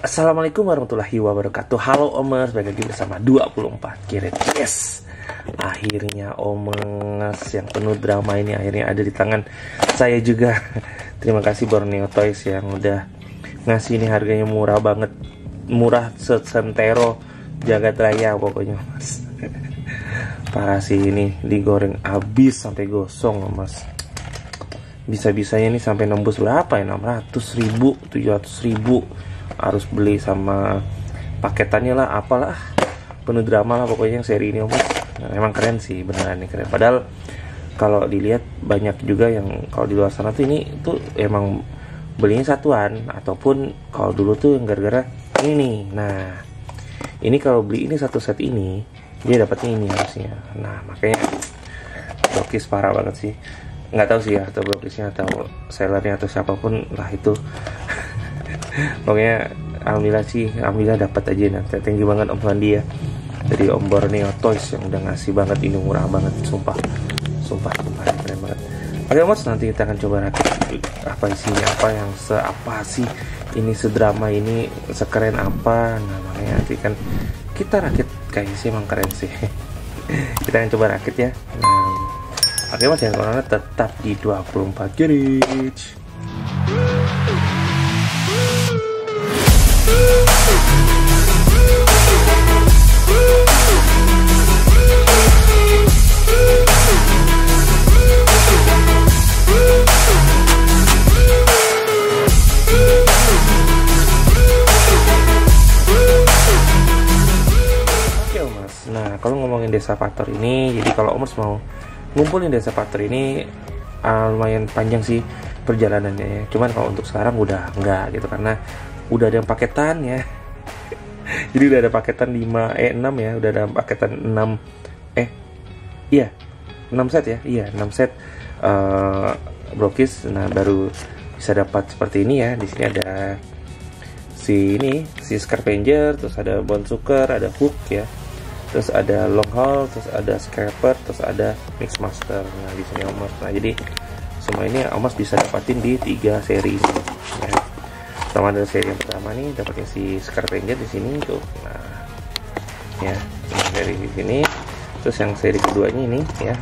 Assalamualaikum warahmatullahi wabarakatuh. Halo Omers, balik lagi bersama 24 Karat. Yes, akhirnya Omers yang penuh drama ini akhirnya ada di tangan saya juga. Terima kasih Borneo Toys yang udah ngasih ini, harganya murah banget. Murah sesentero jagat raya pokoknya Mas. Parah sih, ini digoreng habis sampai gosong Mas. Bisa-bisanya ini sampai nembus berapa ya, 600.000, 700.000. Harus beli sama paketannya lah, apalah, penuh drama lah pokoknya yang seri ini Om. Nah, emang keren sih, beneran nih keren. Padahal kalau dilihat banyak juga yang kalau di luar sana tuh ini tuh emang belinya satuan, ataupun kalau dulu tuh yang gara-gara ini nih. Nah ini kalau beli ini satu set ini dia dapatnya ini harusnya. Nah makanya Brokis parah banget sih. Nggak tahu sih ya, atau Brokisnya atau sellernya atau siapapun lah itu. Pokoknya alhamdulillah sih, alhamdulillah dapat aja. Nanti thank you banget Om Fandi ya, dari Om Borneo Toys yang udah ngasih banget ini, murah banget, sumpah keren banget. Oke Mas, nanti kita akan coba rakit apa isinya, apa yang apa sih ini, sedrama ini, sekeren apa. Nah makanya nanti kan kita rakit, kayaknya sih emang keren sih. Kita akan coba rakit ya. Oke Mas, jangan kemana-mana, tetap di 24 Karat. Nah kalau ngomongin desa Pator ini, jadi kalau Omers mau ngumpulin desa Pator ini lumayan panjang sih perjalanannya ya. Cuman kalau untuk sekarang udah enggak gitu, karena udah ada yang paketan ya. Jadi udah ada paketan 6 ya, udah ada paketan 6 set ya. Iya 6 set Brokis. Nah baru bisa dapat seperti ini ya. Di sini ada si Scavenger, terus ada Bone Sucker, ada Hook ya, terus ada long haul, terus ada scraper, terus ada mix master. Nah di sini Omers. Nah jadi semua ini Omers bisa dapatin di 3 seri ini. Ya. Pertama ada seri yang pertama nih, dapatnya si Scavenger di sini tuh. Nah ya, seri di sini. Terus yang seri keduanya ini ya,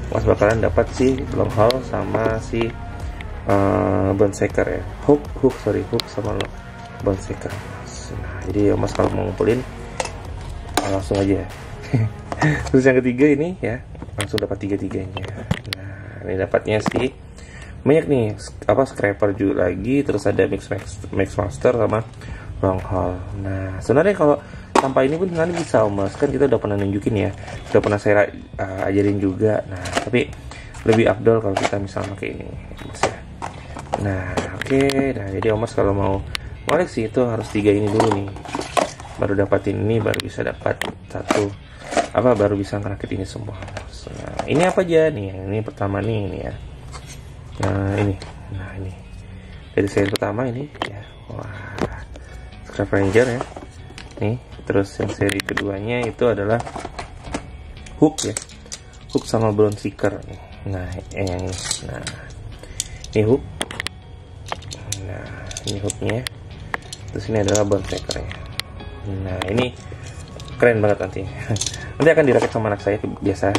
Mas bakalan dapat si long haul sama si Bone Shaker ya. Hook sama Bone Shaker. Nah jadi Mas kalau mau ngumpulin langsung aja. Terus yang ketiga ini ya, langsung dapat tiga-tiganya. Nah ini dapatnya sih banyak nih, apa, scraper juga lagi, terus ada mix master sama long haul. Nah sebenarnya kalau tanpa ini pun nanti bisa Mas, kan kita udah pernah nunjukin ya, udah pernah saya ajarin juga. Nah tapi lebih afdol kalau kita misalnya pakai ini Mas ya. Nah oke. Nah jadi Mas kalau mau koleksi itu harus 3 ini dulu nih, baru dapatin ini, baru bisa dapat satu, apa, baru bisa ngerakit ini semua. Nah ini apa aja nih, yang ini pertama nih ini ya. Nah ini dari seri pertama ini ya, wah, Scavenger ya nih. Terus yang seri keduanya itu adalah Hook ya, Hook sama Bone Shaker nih. Nah yang ini, nah ini Hook, nah ini Hooknya, terus ini adalah Bone Shaker ya. Nah ini keren banget nanti akan dirakit sama anak saya biasa.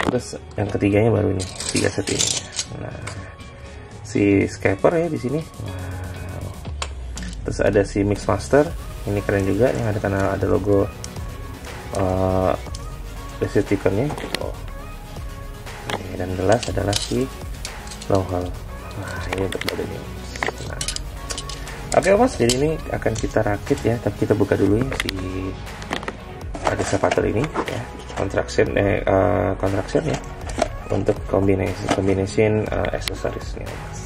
Terus yang ketiganya baru ini 3 set ini. Nah si scraper ya di sini. Wow. Terus ada si mix master, ini keren juga yang ada, karena ada logo stikernya. Dan gelas adalah si long haul. Nah ini untuk badannya. Nah oke Mas, jadi ini akan kita rakit ya, tapi kita buka dulu ya si desa Pator ini ya, contraction ya, untuk combination accessories nih Mas.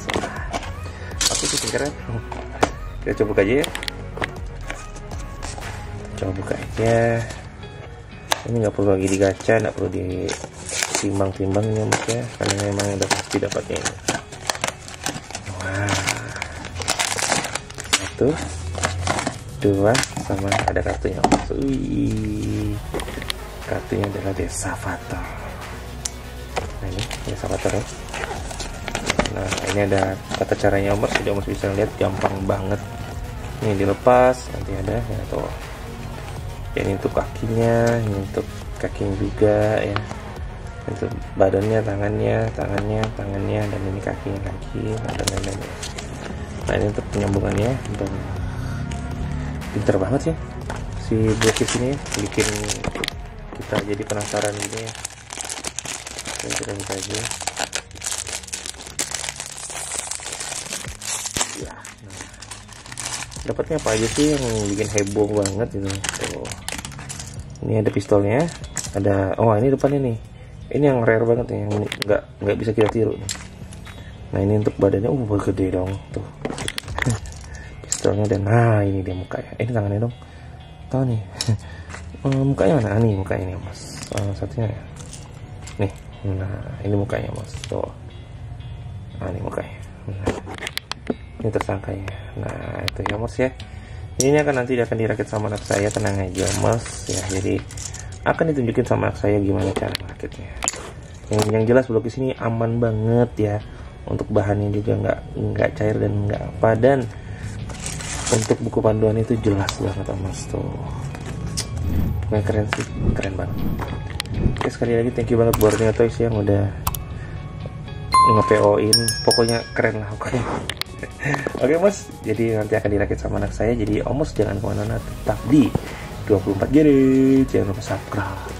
Oke kita keren. Kita coba buka aja ya. Coba buka aja. Ini nggak perlu lagi digacha, nggak perlu ditimbang-timbangnya Mas ya, karena memang udah pasti dapatnya ini. Wah, 1, 2, sama ada kartunya. Wih, kartunya adalah desa Pator. Nah ini desa Pator ya. Nah ini ada tata caranya Omers, jadi Omers bisa lihat gampang banget Ini dilepas, nanti ada ya tuh. Ini untuk kakinya, ini untuk kakinya juga ya. Untuk badannya, tangannya, dan ini kakinya dan lain-lain. Nah ini untuk penyambungannya, dan pinter banget ya si blokis ini ya, bikin kita jadi penasaran gitu ya. Kita buka aja. Ya, nah. Dapatnya apa aja sih yang bikin heboh banget gitu. Tuh. Ini ada pistolnya, ada ini depannya nih. Ini yang rare banget nih, yang nggak bisa kita tiru nih. Nah ini untuk badannya, gede dong tuh. Pistolnya, dan ini dia mukanya. Ini tangannya dong, tangannya. Mukanya mana? Nih mukanya nih mas. Satunya ya. Nih, nah ini mukanya mas. Tuh. Nah ini mukanya. Nah, ini tersangkanya. Nah itu ya mas ya. Ini nanti akan dirakit sama anak saya, tenang aja mas ya. Jadi akan ditunjukin sama anak saya gimana cara merakitnya. Yang jelas blokis ini aman banget ya. Untuk bahannya juga nggak cair dan nggak apa, dan untuk buku panduan itu jelas banget mas tuh. Pokoknya keren sih, keren banget. Oke, sekali lagi thank you banget Borneo Toys yang udah nge-PO-in. Pokoknya keren lah pokoknya. Oke mas, jadi nanti akan dirakit sama anak saya. Jadi omos jangan kemana-mana, tetap di 24 GD. Jangan lupa subscribe.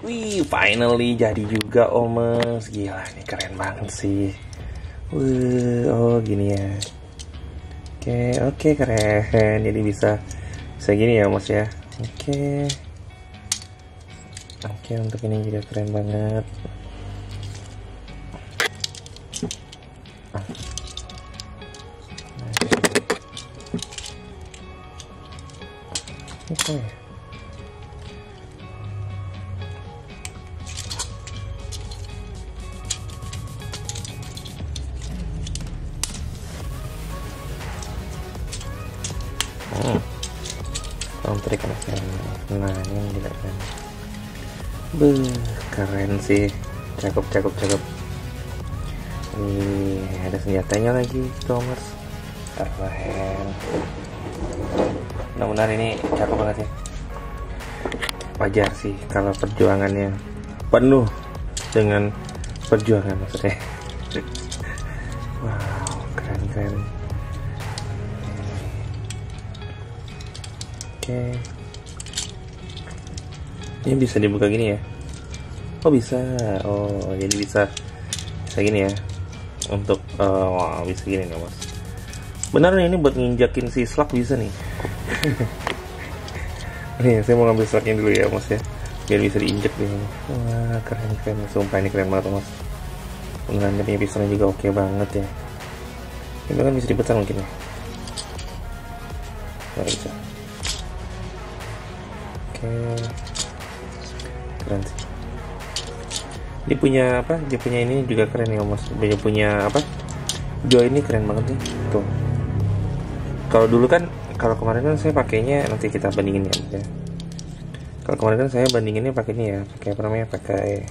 Wih, finally jadi juga Omes. Gila, ini keren banget sih. Oh gini ya. Oke, keren. Jadi bisa gini ya Mas ya. Oke, untuk ini juga keren banget. Oke. Trik kan. Nah, ini juga keren. Keren sih. Cakep. Nih, ada senjatanya lagi, Thomas. Keren. Mudah-mudahan ini cakep banget ya. Wajar sih kalau perjuangannya penuh dengan perjuangan maksudnya. Wow, keren. Oke. Ini bisa dibuka gini ya? Oh bisa. Oh jadi bisa gini ya? Untuk bisa gini nih Mas. Benar nih, ini buat nginjakin si slug bisa nih. Nih saya mau ngambil slugnya dulu ya Mas ya, biar bisa diinjek nih. Wah keren. Sumpah ini keren banget Mas. Beneran punya pistonnya juga oke banget ya. Ini kan bisa dibesar mungkin ya. Nggak bisa. Oke, keren sih. Dia punya apa? Dia punya ini juga keren ya Mas. Dia punya apa? Joy ini keren banget nih. Tuh. Kalau dulu kan, kalau kemarin kan saya pakainya, nanti kita bandingin ya. Kalau kemarin kan saya bandinginnya pakai ini ya, pakai apa namanya? Pakai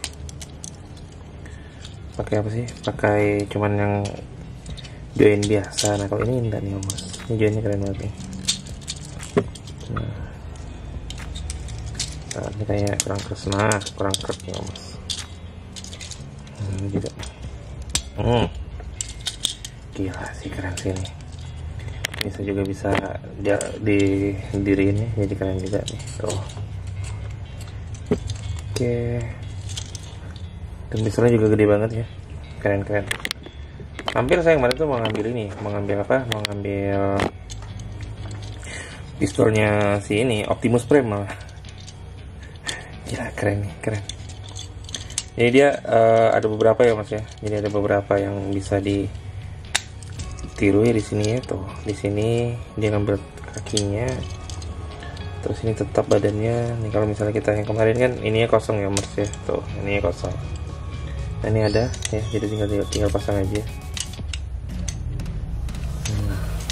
apa sih? Pakai cuman yang join biasa. Nah kalau ini enggak nih Mas. Ini joinnya keren banget nih. Nah, ini kayak kurang keras ya Mas. Juga. Gila sih, keren sih ini. Bisa juga bisa didiriin ya, jadi keren juga nih. Tuh. Oke. Dan pistolnya juga gede banget ya. Keren. Hampir saya kemarin tuh mau ngambil ini, mau ngambil pistolnya si ini, Optimus Prime malah. Gila, keren. Jadi dia ada beberapa ya Mas ya. Jadi ada beberapa yang bisa ditiru ya di sini ya. Tuh, di sini dia ngambil kakinya. Terus ini tetap badannya. Nih kalau misalnya kita yang kemarin kan ininya kosong ya Mas ya. Tuh, ininya kosong. Nah, ini ada ya. Jadi tinggal pasang aja.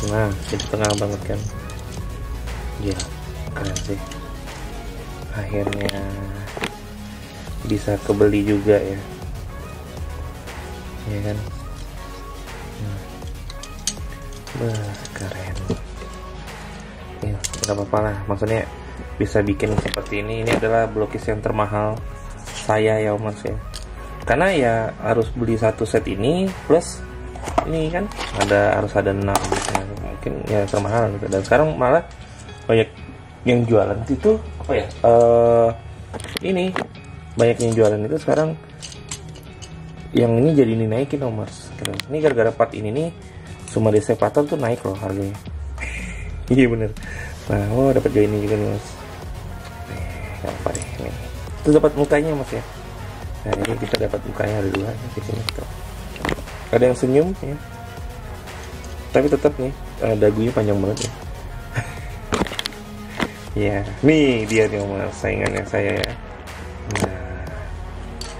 Nah, jadi tengah banget kan. Gila, keren sih. Akhirnya bisa kebeli juga ya kan. Keren ya, gak apa-apa lah, maksudnya bisa bikin seperti ini adalah blokis yang termahal saya ya Mas ya, karena ya harus beli satu set ini plus ini kan harus ada 6 mungkin ya, termahal gitu. Dan sekarang malah banyak yang jualan itu apa ya, ini banyak yang jualan itu sekarang yang ini jadi dinaikin loh Mas. Ini gara-gara part ini nih Suma Desepator tuh naik loh harganya. Iya bener. Nah, dapat join ini juga nih Mas. Apa deh nih. Terus dapat mukanya Mas ya. Nah ini kita dapat mukanya ada 2 di sini. Ada yang senyum ya. Tapi tetap nih dagunya panjang banget ya. Ya, nih dia nih Mas, saingannya saya ya. Nah,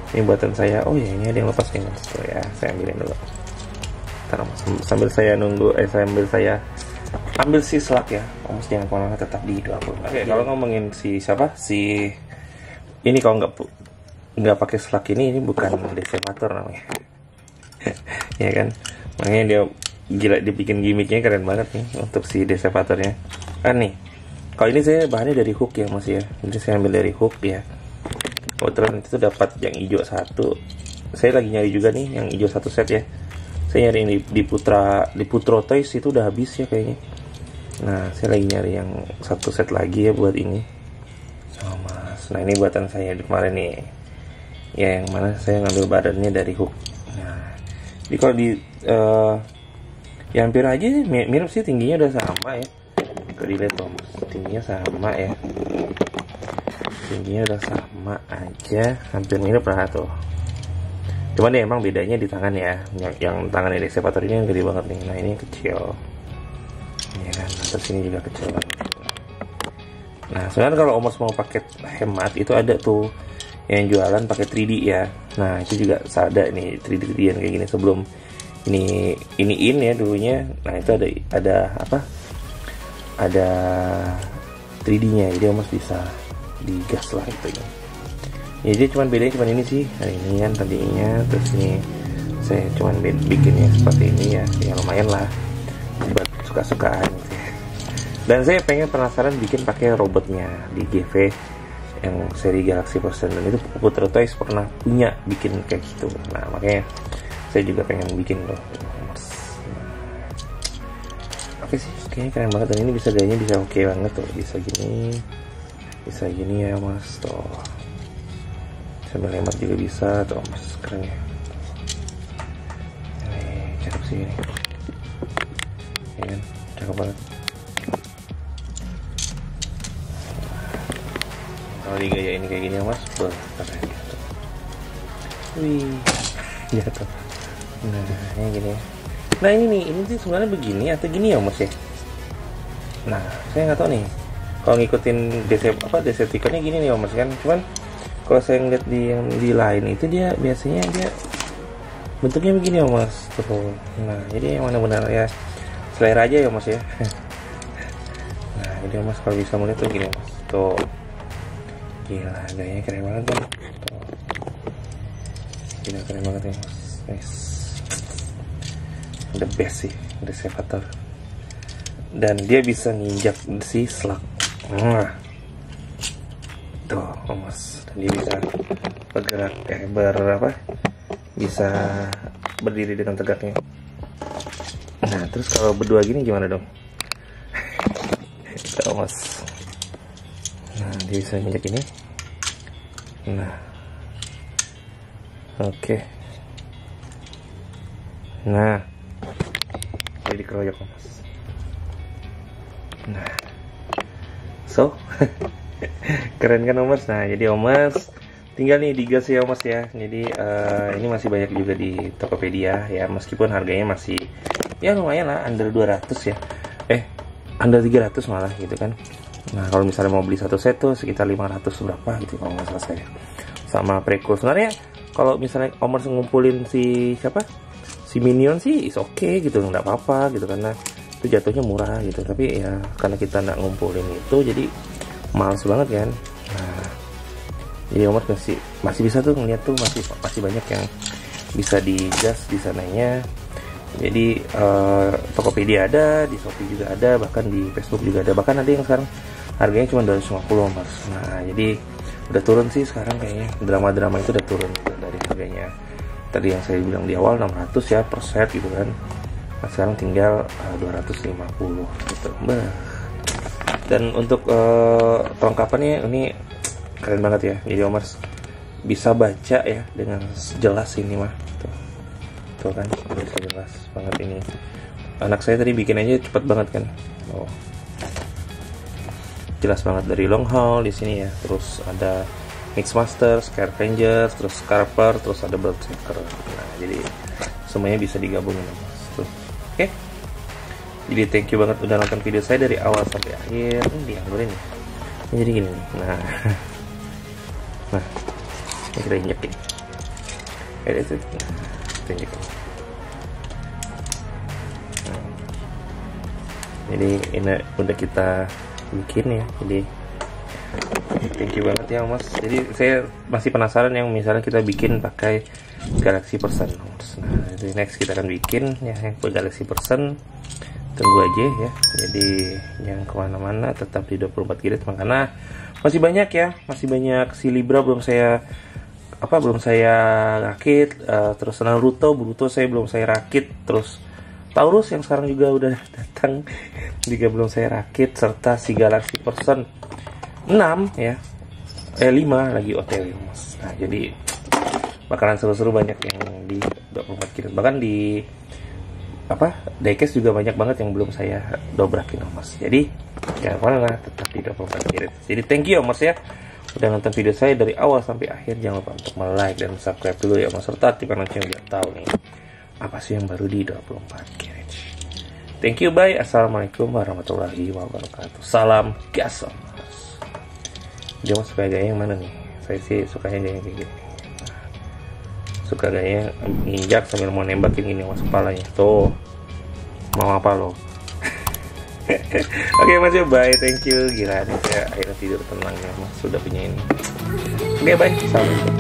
ini buatan saya. Oh ya, ini ada yang lepas nih Mas. Tuh ya, saya ambilin dulu. Ntar sambil saya nunggu, sambil saya ambil si slug ya. Mas jangan kemana-mana, tetap di 20. Oke, kalau ngomongin si siapa? Si ini kalau nggak pakai slug ini bukan Desepator namanya. Ya kan? Makanya dia gila, dibikin gimmicknya keren banget nih untuk si Desepatornya. Kan nih. Kalau ini saya bahannya dari hook ya Mas ya. Jadi saya ambil dari hook ya. Kebetulan itu dapat yang hijau 1. Saya lagi nyari juga nih yang hijau 1 set ya. Saya nyari ini di Putro Toys, itu udah habis ya kayaknya. Nah, saya lagi nyari yang 1 set lagi ya buat ini. Oh Mas, Nah ini buatan saya kemarin nih ya, yang mana saya ngambil badannya dari hook. Nah jadi kalau di ya hampir aja sih mirip sih, tingginya udah sama ya. Kalau dilihat tuh tingginya sama ya, tingginya udah sama aja, hampir mirip lah tuh. Cuman ya emang bedanya di tangan ya, yang tangan ini excavator ini yang gede banget nih. Nah ini kecil ya kan, terus ini juga kecil banget. Nah sebenarnya kalau Omos mau paket hemat itu ada tuh yang jualan pakai 3D ya. Nah itu juga ada nih 3D-an kayak gini sebelum ini ya dulunya. Nah itu ada apa, ada 3D-nya, jadi Omos bisa digas lah itu ya. Jadi cuman bedanya cuman ini sih, nah ini kan tadinya, terus ini saya cuman bikinnya seperti ini ya, ya lumayan lah buat suka-sukaan gitu ya. Dan saya penasaran bikin pakai robotnya di GV yang seri Galaxy Person, dan itu Putra Toys pernah punya bikin kayak gitu. Nah makanya saya juga pengen bikin loh. Oke sih, kayaknya keren banget, dan ini bisa gayanya bisa oke banget tuh, bisa gini ya mas tuh, sambil hemat juga bisa tuh mas, keren ya. Ini cakep sih ini ya kan, cakep banget. Kalau di gaya ini kayak gini ya mas, keren gitu. Wih jatuh. Nah ini gini ya. Nah ini sih sebenarnya begini atau gini ya mas ya. Nah saya nggak tahu nih kalau ngikutin Decepticonnya gini nih mas kan. Cuman kalau saya ngeliat di lain itu dia biasanya dia bentuknya begini ya mas tuh. Nah jadi yang mana benar ya, selera aja ya mas ya. Nah jadi mas kalau bisa melihat tuh gini mas tuh, gila gayanya keren banget kan tuh. Gila keren banget ya mas, nice, the best sih Deceptor. Dan dia bisa nginjak si slug. Nah tuh mas, dan dia bisa bergerak bisa berdiri dengan tegaknya. Nah terus kalau berdua gini gimana dong? Tuh mas, nah dia bisa nginjak ini. Nah oke. Nah jadi dikeroyok mas. Nah so keren kan Omas. Nah jadi Omas tinggal nih digas ya Omas ya. Jadi ini masih banyak juga di Tokopedia ya, meskipun harganya masih ya lumayan lah, under 200 ya, under 300 malah gitu kan. Nah kalau misalnya mau beli satu set tuh sekitar 500 berapa gitu kalau nggak salah saya, sama Preko. Sebenarnya kalau misalnya Omas ngumpulin si Minion sih is okay gitu, nggak apa-apa gitu, karena itu jatuhnya murah gitu. Tapi ya karena kita nggak ngumpulin itu jadi males banget kan. Nah jadi Omar masih bisa tuh ngeliat tuh, masih banyak yang bisa digas di sananya. Jadi Tokopedia ada, di Shopee juga ada, bahkan di Facebook juga ada, bahkan ada yang sekarang harganya cuma 250 Omar. Nah jadi udah turun sih sekarang kayaknya, drama itu udah turun gitu dari harganya. Tadi yang saya bilang di awal 600 ya per set gitu kan, nah sekarang tinggal 250 gitu. Dan untuk perlengkapannya ini keren banget ya. Jadi Omar bisa baca ya dengan jelas ini mah tuh kan, bisa jelas banget ini. Anak saya tadi bikin aja cepet banget kan. Oh jelas banget dari long haul di sini ya. Terus ada Mixmaster, Scavenger, terus Scarper, terus ada Berserker. Nah jadi semuanya bisa digabungin tuh. Oke. Jadi thank you banget udah nonton video saya dari awal sampai akhir. Ini dianggurin ya. Jadi gini nih. Nah ini kita injekin. Itu injekin. Jadi ini udah kita bikin ya. Jadi thank you banget ya Mas. Jadi saya masih penasaran yang misalnya kita bikin pakai Galaxy Person. Nah jadi next kita akan bikin ya yang Galaxy Person. Tunggu aja ya. Jadi jangan kemana-mana, tetap di 24 Grid karena masih banyak ya, masih banyak si Libra belum saya rakit, terus Boruto saya belum saya rakit, terus Taurus yang sekarang juga udah datang juga belum saya rakit, serta si Galaxy Person 6 ya. 5 lagi OTW mas. Nah jadi bakalan seru-seru banyak yang di 24 karat. Bahkan di diecast juga banyak banget yang belum saya dobrakin mas. Jadi jangan kemana-mana, tetap di 24 karat. Jadi thank you mas ya udah nonton video saya dari awal sampai akhir. Jangan lupa untuk like dan subscribe dulu ya mas, serta aktifkan lonceng biar tahu nih apa sih yang baru di 24 karat. Thank you, bye. Assalamualaikum warahmatullahi wabarakatuh. Salam gas mas. Dia mas suka gaya yang mana nih? Saya sih sukanya gaya kayak gini. Suka gaya nginjak sambil mau nembakin gini mas kepalanya. Tuh mau apa lo? Oke mas ya, bye, thank you. Gila nih saya akhirnya tidur tenang ya mas, sudah punya ini. Oke, bye, assalamualaikum.